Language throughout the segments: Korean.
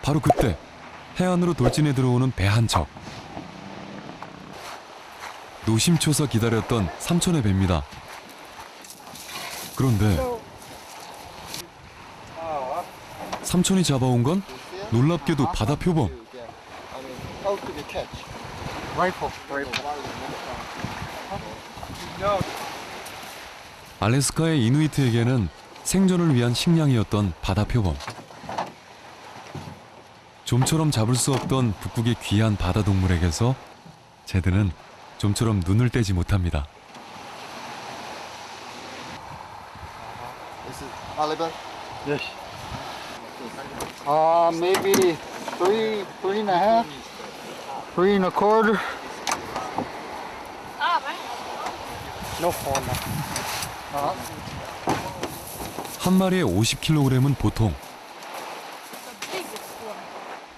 바로 그때 해안으로 돌진해 들어오는 배 한 척. 노심초사 기다렸던 삼촌의 배입니다. 그런데 삼촌이 잡아온 건 놀랍게도 바다 표범. 알래스카의 이누이트에게는 생존을 위한 식량이었던 바다 표범. 좀처럼 잡을 수 없던 북극의 귀한 바다 동물에게서 제드는 좀처럼 눈을 떼지 못합니다. Is it valuable? Yes. Maybe three and a half, 3.25. No phone. 한 마리에 50kg은 보통.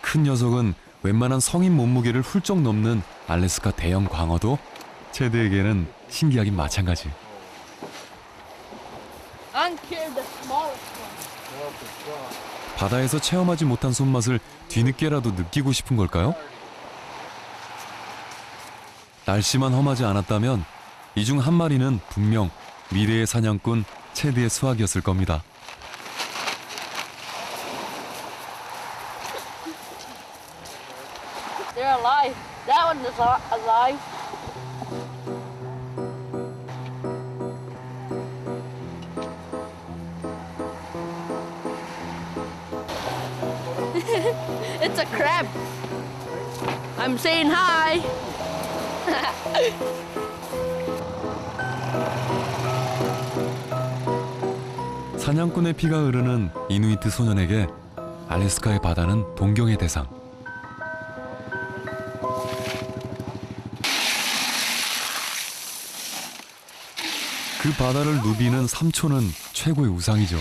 큰 녀석은 웬만한 성인 몸무게를 훌쩍 넘는 알래스카 대형 광어도 체드에게는 신기하긴 마찬가지. 바다에서 체험하지 못한 손맛을 뒤늦게라도 느끼고 싶은 걸까요? 날씨만 험하지 않았다면 이 중 한 마리는 분명 미래의 사냥꾼 체드의 수확이었을 겁니다. They're alive. That one is alive. It's a crab. I'm saying hi. 사냥꾼의 피가 흐르는 이누이트 소년에게 알래스카의 바다는 동경의 대상. 그 바다를 누비는 삼촌은 최고의 우상이죠.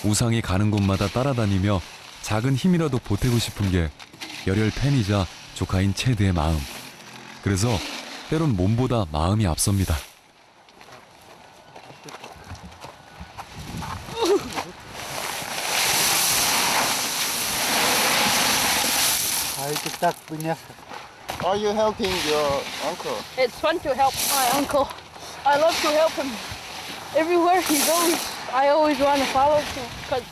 우상이 가는 곳마다 따라다니며 작은 힘이라도 보태고 싶은 게 열혈 팬이자 조카인 체드의 마음. 그래서 때론 몸보다 마음이 앞섭니다. Are you helping your uncle? It's fun to help my uncle. I love to help him. Everywhere he goes, I always want to follow him because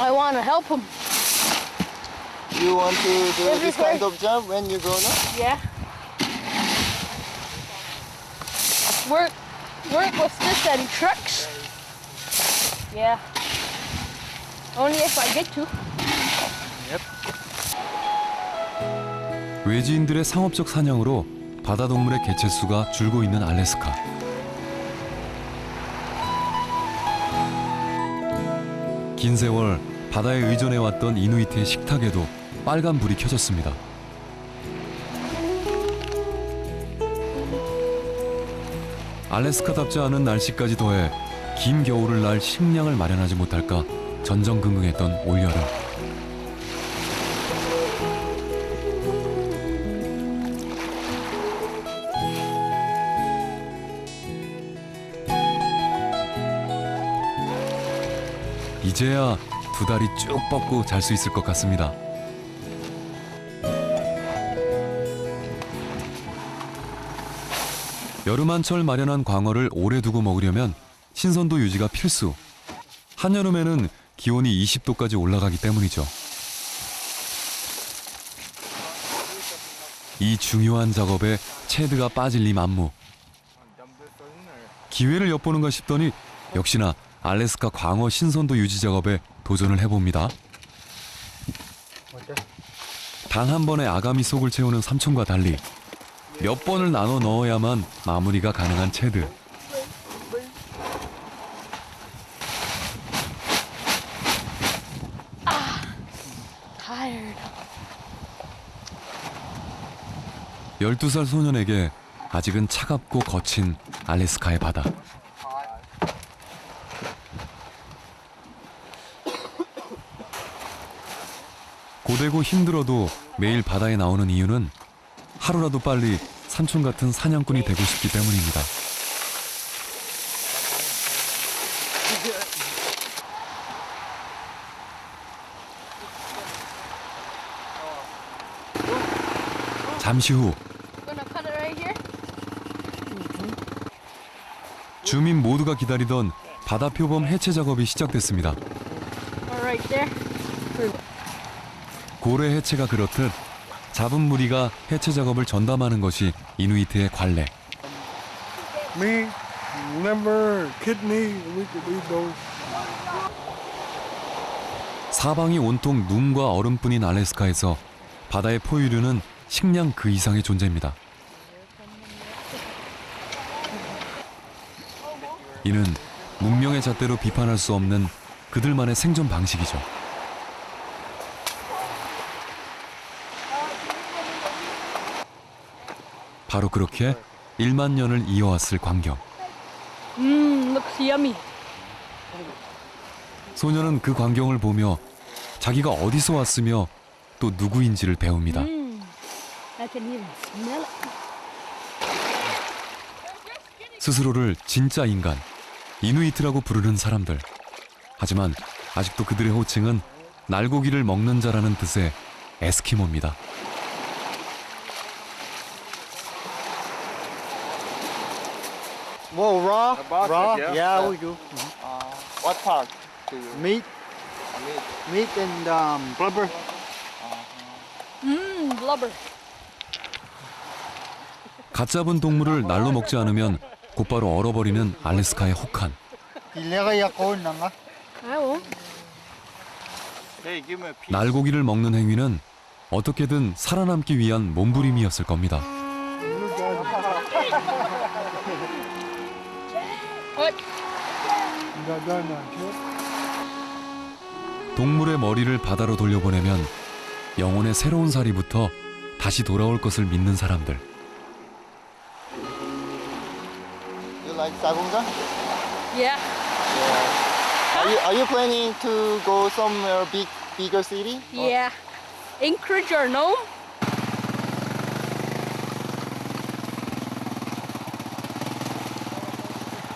I want to help him. You want to do this Everywhere. kind of job when you grown up? Yeah. Work with this and trucks. Yeah. Only if I get to. 외지인들의 상업적 사냥으로 바다 동물의 개체수가 줄고 있는 알래스카. 긴 세월 바다에 의존해왔던 이누이트의 식탁에도 빨간 불이 켜졌습니다. 알래스카답지 않은 날씨까지 더해 긴 겨울을 날 식량을 마련하지 못할까 전전긍긍했던 올여름. 이제야 두 다리 쭉 뻗고 잘 수 있을 것 같습니다. 여름 한철 마련한 광어를 오래 두고 먹으려면 신선도 유지가 필수. 한여름에는 기온이 20도까지 올라가기 때문이죠. 이 중요한 작업에 체드가 빠질 리 만무. 기회를 엿보는가 싶더니 역시나 알래스카 광어 신선도 유지 작업에 도전을 해봅니다. 단 한 번에 아가미 속을 채우는 삼촌과 달리 몇 번을 나눠 넣어야만 마무리가 가능한 체드. Tired. 12살 소년에게 아직은 차갑고 거친 알래스카의 바다. 고되고 힘들어도 매일 바다에 나오는 이유는 하루라도 빨리 삼촌 같은 사냥꾼이 되고 싶기 때문입니다. 잠시 후 Gonna cut it right here. 주민 모두가 기다리던 바다 표범 해체 작업이 시작됐습니다. Or right there. 고래 해체가 그렇듯 잡은 무리가 해체 작업을 전담하는 것이 이누이트의 관례. meat, liver, kidney, we could eat those. 사방이 온통 눈과 얼음뿐인 알래스카에서 바다의 포유류는 식량 그 이상의 존재입니다. 이는 문명의 잣대로 비판할 수 없는 그들만의 생존 방식이죠. 바로 그렇게 1만 년을 이어왔을 광경. Looks yummy. 소녀는 그 광경을 보며 자기가 어디서 왔으며 또 누구인지를 배웁니다. I can even smell it. 스스로를 진짜 인간, 이누이트라고 부르는 사람들. 하지만 아직도 그들의 호칭은 날고기를 먹는 자라는 뜻의 에스키모입니다. Whoa, raw? About Raw? it, yeah. Yeah, we do. What part do you Meat, meat? meat and blubber. Blubber. 갓 잡은 동물을 날로 먹지 않으면 곧바로 얼어버리는 알래스카의 혹한. Ilagay ako na nga. I won't. Hey, give me a piece. 날고기를 먹는 행위는 어떻게든 살아남기 위한 몸부림이었을 겁니다. What? Got done now, Chip. 동물의 머리를 바다로 돌려보내면 영혼의 새로운 살이부터 다시 돌아올 것을 믿는 사람들. You like sabunga? Yeah. Are you planning to go somewhere bigger city? Yeah. Anchorage or Nome?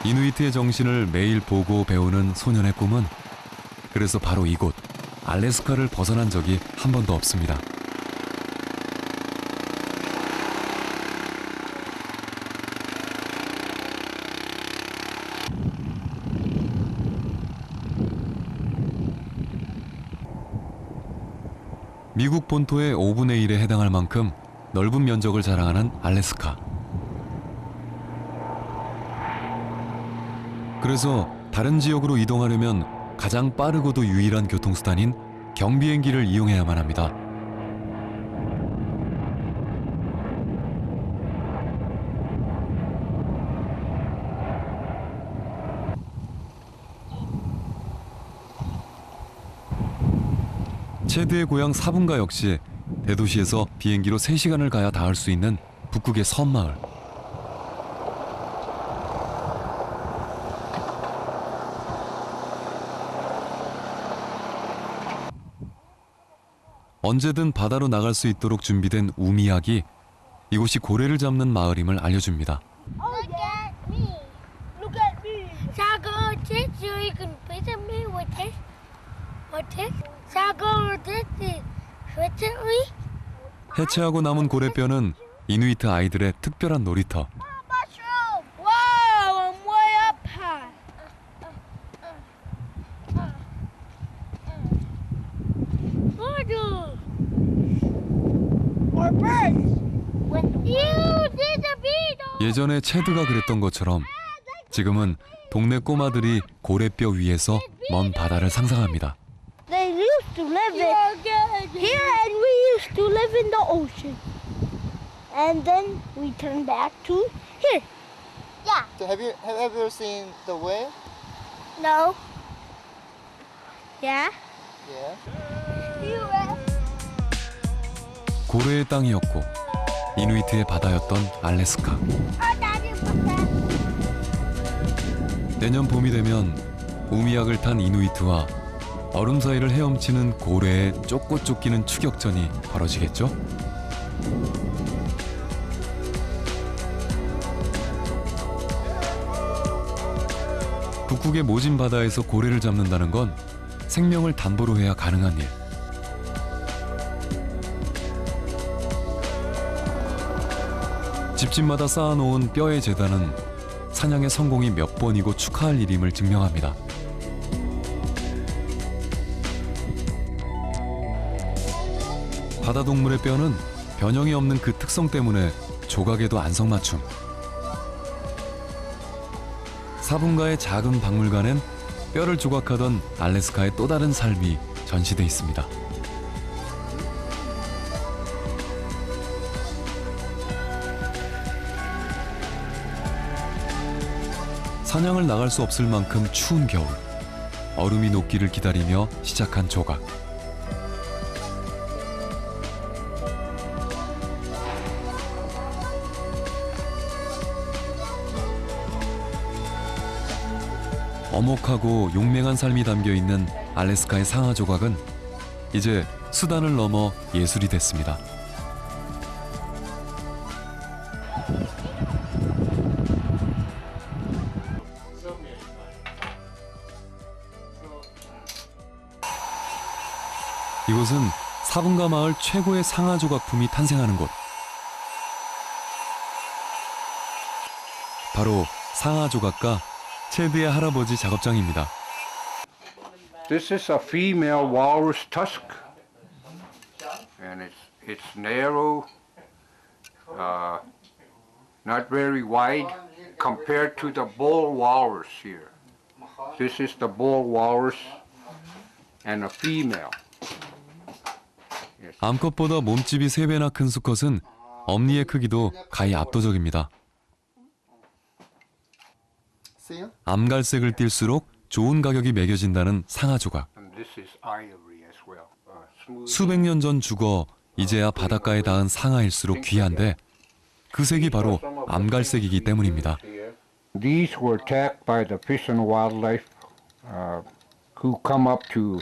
이누이트의 정신을 매일 보고 배우는 소년의 꿈은 그래서 바로 이곳 알래스카를 벗어난 적이 한 번도 없습니다. 미국 본토의 5분의 1에 해당할 만큼 넓은 면적을 자랑하는 알래스카. 그래서 다른 지역으로 이동하려면 가장 빠르고도 유일한 교통수단인 경비행기를 이용해야만 합니다. 체드의 고향 사분가 역시 대도시에서 비행기로 3시간을 가야 닿을 수 있는 북극의 섬마을. 언제든 바다로 나갈 수 있도록 준비된 우미약이 이곳이 고래를 잡는 마을임을 알려줍니다. Look at me. Look at me. Shall I go with this so you can visit me with this? With this? Shall I go with this to visit me? 해체하고 남은 고래뼈는 이누이트 아이들의 특별한 놀이터. Mushroom! Wow, I'm way up high. Water. Or birds. You did the beetle. 예전에 체드가 그랬던 것처럼 지금은 동네 꼬마들이 고래뼈 위에서 먼 바다를 상상합니다. They used to live here and we used to live in the ocean. And then we turned back to here. Yeah. So have you ever seen the whale? No. Yeah. Yeah. You 고래의 땅이었고 이누이트의 바다였던 알래스카. Daddy put that. 내년 봄이 되면 우미약을 탄 이누이트와 얼음 사이를 헤엄치는 고래의 쫓고 쫓기는 추격전이 벌어지겠죠? 북극의 모진 바다에서 고래를 잡는다는 건 생명을 담보로 해야 가능한 일. 집집마다 쌓아놓은 뼈의 재단은 사냥의 성공이 몇 번이고 축하할 일임을 증명합니다. 바다동물의 뼈는 변형이 없는 그 특성 때문에 조각에도 안성맞춤. 사분가의 작은 박물관엔 뼈를 조각하던 알래스카의 또 다른 삶이 전시돼 있습니다. 사냥을 나갈 수 없을 만큼 추운 겨울, 얼음이 녹기를 기다리며 시작한 조각. 엄혹하고 용맹한 삶이 담겨있는 알래스카의 상하 조각은 이제 수단을 넘어 예술이 됐습니다. 이곳은 사분가 마을 최고의 상하 조각품이 탄생하는 곳. 바로 상하 조각가 체드의 할아버지 작업장입니다. This is a female walrus tusk, and it's narrow, not very wide compared to the bull walrus here. This is the bull walrus and a female. 암컷보다 몸집이 3배나 큰 수컷은 엄니의 크기도 가히 압도적입니다. See ya? 암갈색을 띨수록 좋은 가격이 매겨진다는 상하 조각. And this is ivory as well. Smooth. 수백 년 전 죽어 이제야 바닷가에 닿은 상하일수록 귀한데 그 색이 바로 암갈색이기 때문입니다. These were attacked by the Fish and Wildlife, who come up to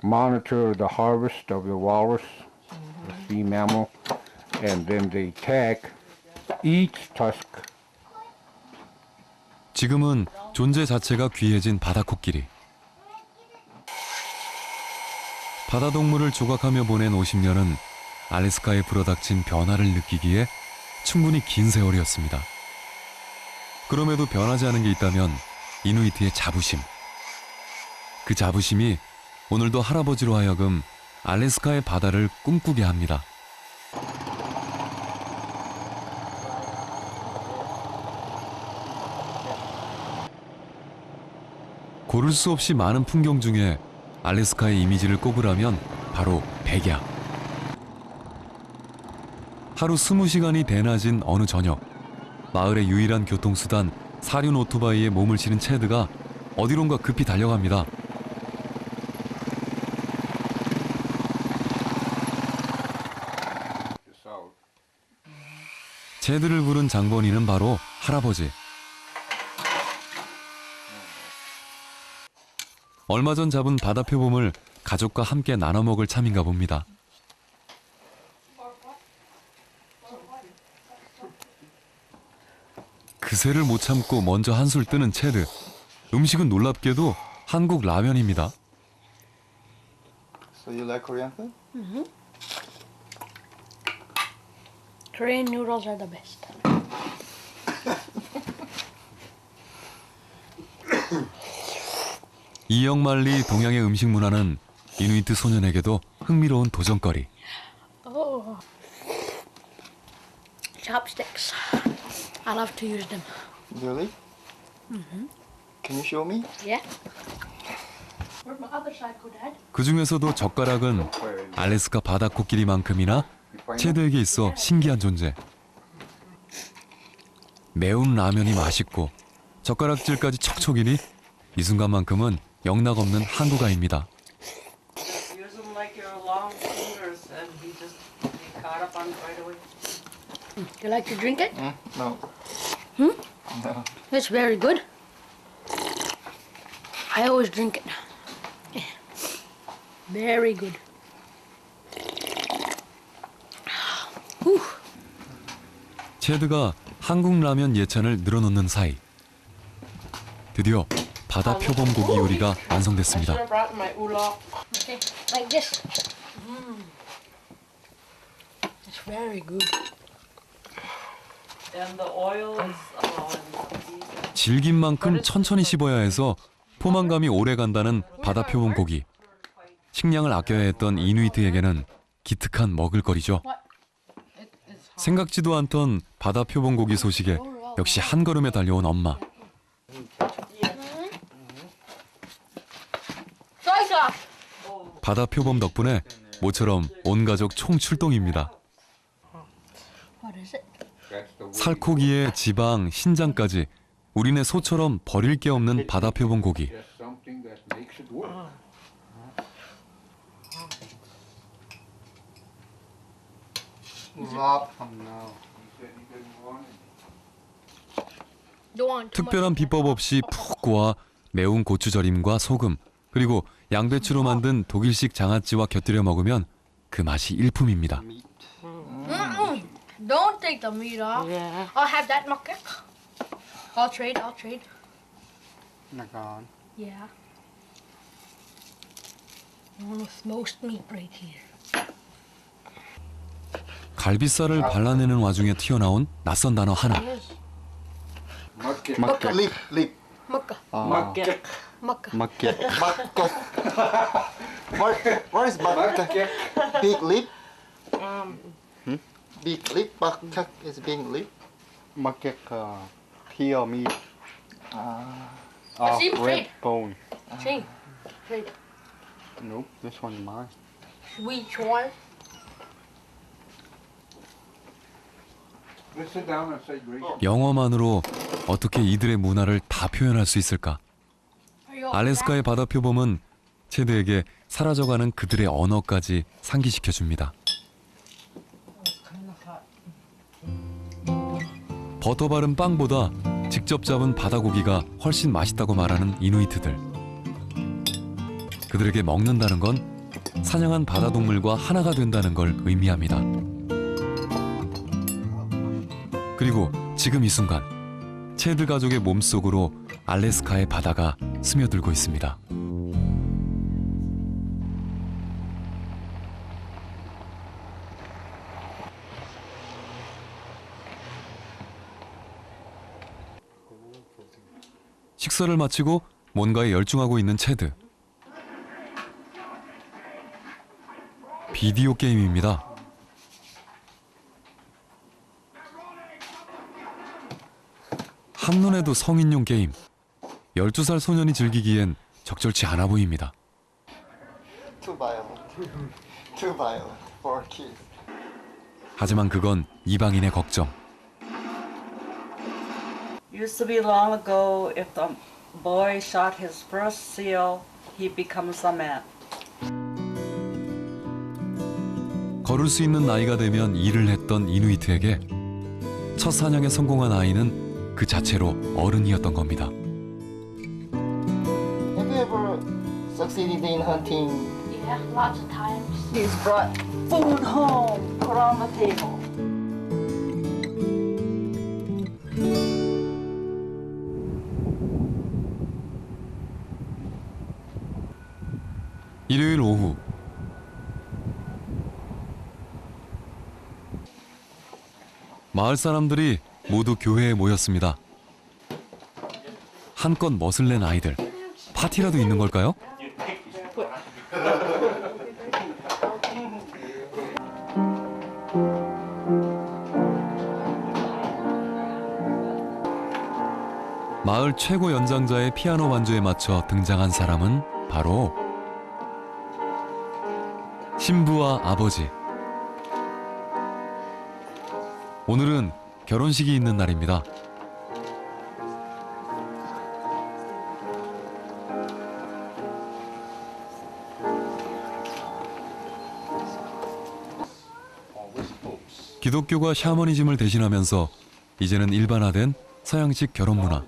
monitor the harvest of the walrus, the sea mammal, and then they tag each tusk. 지금은 존재 자체가 귀해진 바다코끼리. 바다동물을 조각하며 보낸 50년은 알래스카에 불어닥친 변화를 느끼기에 충분히 긴 세월이었습니다. 그럼에도 변하지 않은 게 있다면 이누이트의 자부심. 그 자부심이 오늘도 할아버지로 하여금 알래스카의 바다를 꿈꾸게 합니다. 고를 수 없이 많은 풍경 중에 알래스카의 이미지를 꼽으라면 바로 백야. 하루 20시간이 대낮인 어느 저녁, 마을의 유일한 교통수단 사륜 오토바이에 몸을 실은 체드가 어디론가 급히 달려갑니다. 체드를 부른 장본인은 바로 할아버지. 얼마 전 잡은 바다 표범을 가족과 함께 나눠 먹을 참인가 봅니다. 그새를 못 참고 먼저 한술 뜨는 체드. 음식은 놀랍게도 한국 라면입니다. So you like Korean food? Korean noodles are the best. 이영만리 동양의 음식 문화는 이누이트 소년에게도 흥미로운 도전거리. Oh. Chopsticks. I love to use them. Really? Can you show me? Yeah. Where'd my other side go, Dad? 그 중에서도 젓가락은 알래스카 바다 코끼리만큼이나 체드에게 있어 신기한 존재. 매운 라면이 맛있고 젓가락질까지 척척이니 이 순간만큼은 영락없는 한국아입니다. Use them like your long fingers and he just be caught up on it right away. You like to drink it? No. Hmm? No. It's very good. I always drink it. Very good. Whew. 체드가 한국 라면 예찬을 늘어놓는 사이 드디어 바다 표범 고기 요리가 완성됐습니다. I brought my oolong. Okay, like this. It's very good. And the oil is diesel. 질긴 만큼 천천히 씹어야 해서 포만감이 오래 간다는 바다 표본 고기. 식량을 아껴야 했던 이누이트에게는 기특한 먹을거리죠. 생각지도 않던 바다 표본 고기 소식에 역시 한 걸음에 달려온 엄마. 바다 표범 덕분에 모처럼 온 가족 총출동입니다. 살코기에 지방, 신장까지 우리네 소처럼 버릴 게 없는 바다 표범 고기. Just something that makes it work. Lop from now. 특별한 비법 없이 푹 고아 매운 고추절임과 소금 그리고 양배추로 만든 독일식 장아찌와 곁들여 먹으면 그 맛이 일품입니다. Don't take the meat off. Yeah. I'll have that makek. I'll trade. Nagan. Yeah. One with most meat right here. 갈비살을 발라내는 와중에 튀어나온 낯선 단어 하나. Lip, lip. Maka. Makek. Maka. Makek. What is makek? Big lip? Big lip? Makek is big lip? Makek peel meat Let's off see, rib trade. bone. Shane. Trade. Nope, this one's mine. Which one? Let's sit down and say grace. 영어만으로 어떻게 이들의 문화를 다 표현할 수 있을까? Are you 알래스카의 바다 표범은 체드에게 사라져가는 그들의 언어까지 상기시켜 줍니다. 버터 바른 빵보다 직접 잡은 바다고기가 훨씬 맛있다고 말하는 이누이트들. 그들에게 먹는다는 건 사냥한 바다동물과 하나가 된다는 걸 의미합니다. 그리고 지금 이 순간 체드 가족의 몸속으로 알래스카의 바다가 스며들고 있습니다. 식사를 마치고 뭔가에 열중하고 있는 체드. 비디오 게임입니다. 한눈에도 성인용 게임. 12살 소년이 즐기기엔 적절치 않아 보입니다. Too violent. Too violent for kids. 하지만 그건 이방인의 걱정. Used to be long ago, if the boy shot his first seal, he becomes a man. 걸을 수 있는 나이가 되면 일을 했던 이누이트에게 첫 사냥에 성공한 아이는 그 자체로 어른이었던 겁니다. Have you ever succeeded in hunting? Yeah, lots of times. He's brought food home, put on the table. 일요일 오후 마을 사람들이 모두 교회에 모였습니다. 한껏 멋을 낸 아이들. 파티라도 있는 걸까요? 마을 최고 연장자의 피아노 반주에 맞춰 등장한 사람은 바로 신부와 아버지. 오늘은 결혼식이 있는 날입니다. 기독교가 샤머니즘을 대신하면서 이제는 일반화된 서양식 결혼 문화.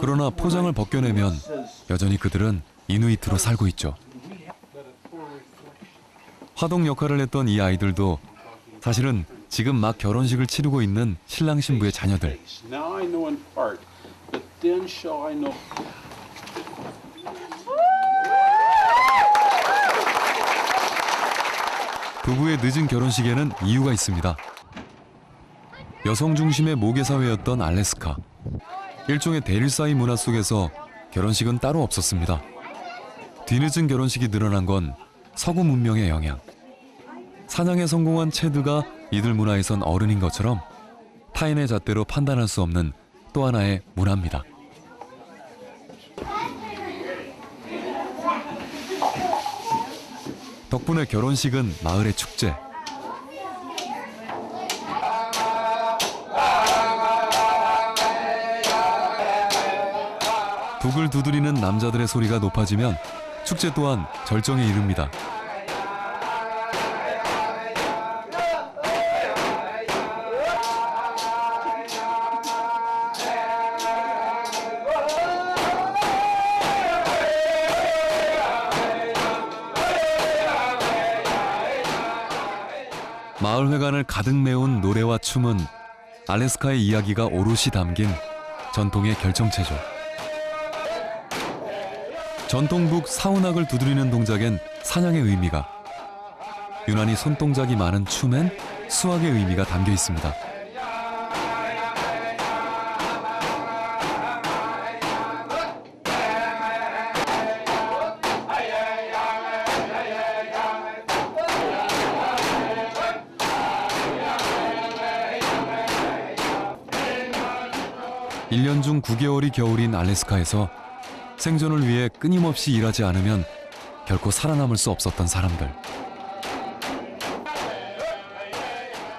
그러나 포장을 벗겨내면 여전히 그들은 이누이트로 살고 있죠. 화동 역할을 했던 이 아이들도 사실은 지금 막 결혼식을 치르고 있는 신랑 신부의 자녀들. Now I know in part, but then shall I know. 부부의 늦은 결혼식에는 이유가 있습니다. 여성 중심의 모계 사회였던 알래스카. 일종의 대릴사이 문화 속에서 결혼식은 따로 없었습니다. 뒤늦은 결혼식이 늘어난 건 서구 문명의 영향. 사냥에 성공한 체드가 이들 문화에선 어른인 것처럼 타인의 잣대로 판단할 수 없는 또 하나의 문화입니다. 덕분에 결혼식은 마을의 축제. 북을 두드리는 남자들의 소리가 높아지면 축제 또한 절정에 이릅니다. 마을 회관을 가득 메운 노래와 춤은 알래스카의 이야기가 오롯이 담긴 전통의 결정체죠. 전통북 사운악을 두드리는 동작엔 사냥의 의미가, 유난히 손동작이 많은 춤엔 수학의 의미가 담겨 있습니다. 일 년 중 9개월이 겨울인 알래스카에서 생존을 위해 끊임없이 일하지 않으면 결코 살아남을 수 없었던 사람들.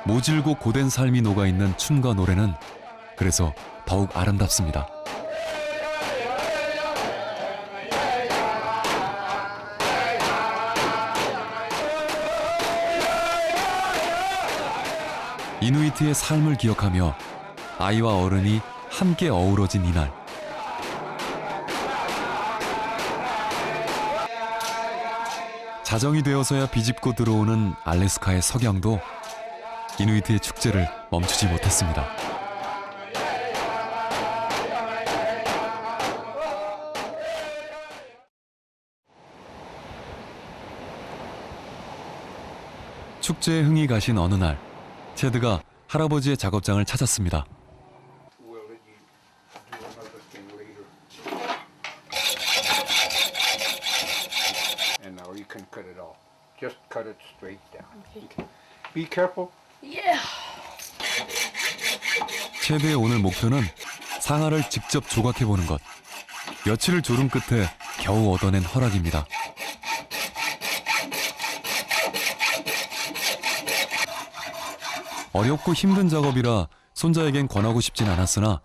모질고 고된 삶이 녹아있는 춤과 노래는 그래서 더욱 아름답습니다. 이누이트의 삶을 기억하며 아이와 어른이 함께 어우러진 이날. 자정이 되어서야 비집고 들어오는 알래스카의 석양도 이누이트의 축제를 멈추지 못했습니다. 축제에 흥이 가신 어느 날, 체드가 할아버지의 작업장을 찾았습니다. You can cut it off. Just cut it straight down. Okay. Be careful. Yeah. 체드의 오늘 목표는 상아를 직접 조각해보는 것. 며칠을 졸음 끝에 겨우 얻어낸 허락입니다. 어렵고 힘든 작업이라 손자에겐 권하고 싶진 않았으나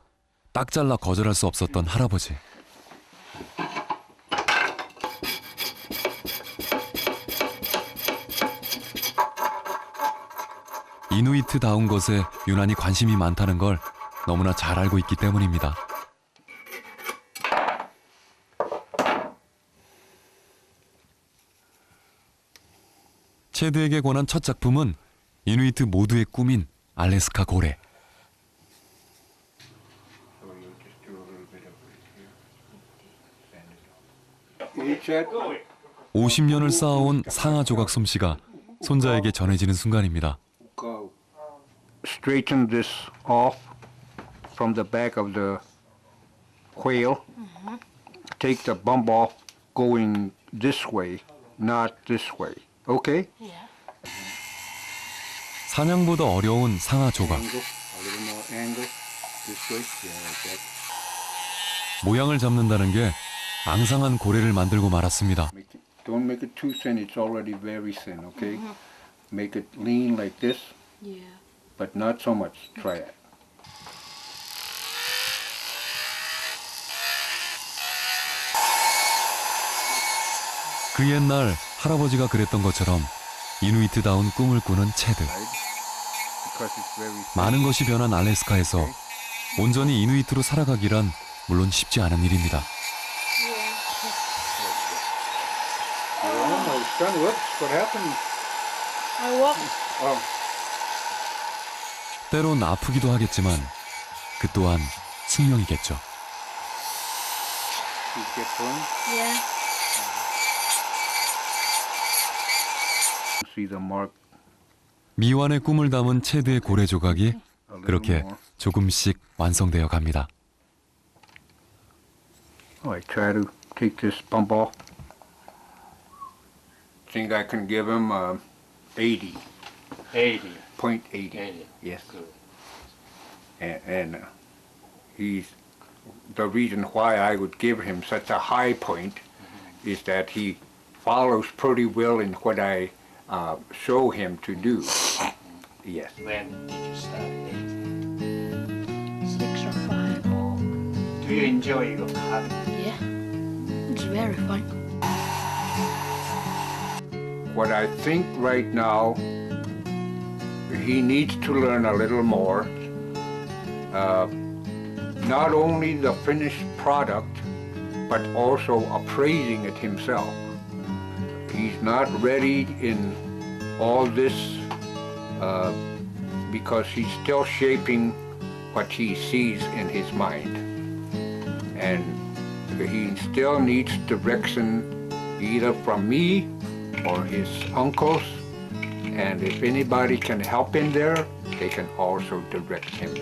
딱 잘라 거절할 수 없었던 할아버지. 이누이트다운 것에 유난히 관심이 많다는 걸 너무나 잘 알고 있기 때문입니다. 체드에게 권한 첫 작품은 이누이트 모두의 꿈인 알래스카 고래. 50년을 쌓아온 상아 조각 솜씨가 손자에게 전해지는 순간입니다. Straighten this off from the back of the whale. Take the bump off going this way, not this way. Okay? Yeah. 사냥보다 어려운 상아 조각. Angle, a little more angle. This way. Yeah, like that. 모양을 잡는다는 게 앙상한 고래를 만들고 말았습니다. Don't make it too thin. It's already very thin. Okay? Make it lean like this. Yeah. But not so much. Try it. 그 옛날 할아버지가 그랬던 것처럼 이누이트다운 꿈을 꾸는 체드. Because it's very thin. 많은 것이 변한 알래스카에서 온전히 이누이트로 살아가기란 물론 쉽지 않은 일입니다. Almost done. Whoops, what happened? I walk. Oh, 때론 아프기도 하겠지만 그 또한 숙명이겠죠. you get burned. Yeah. See the mark 미완의 꿈을 담은 체드의 고래 조각이 그렇게 조금씩 완성되어 갑니다. I try to take this bump off. Think I can give him 80. 80. Point 80. 80. Yes. Good. And he's the reason why I would give him such a high point is that he follows pretty well in what I show him to do. Yes. When did you start? 6 or 5. Do you enjoy your carving? Yeah. It's very fun. What I think right now, he needs to learn a little more. Not only the finished product, but also appraising it himself. He's not ready in all this because he's still shaping what he sees in his mind. And he still needs direction either from me or his uncles. And if anybody can help him there, they can also direct him.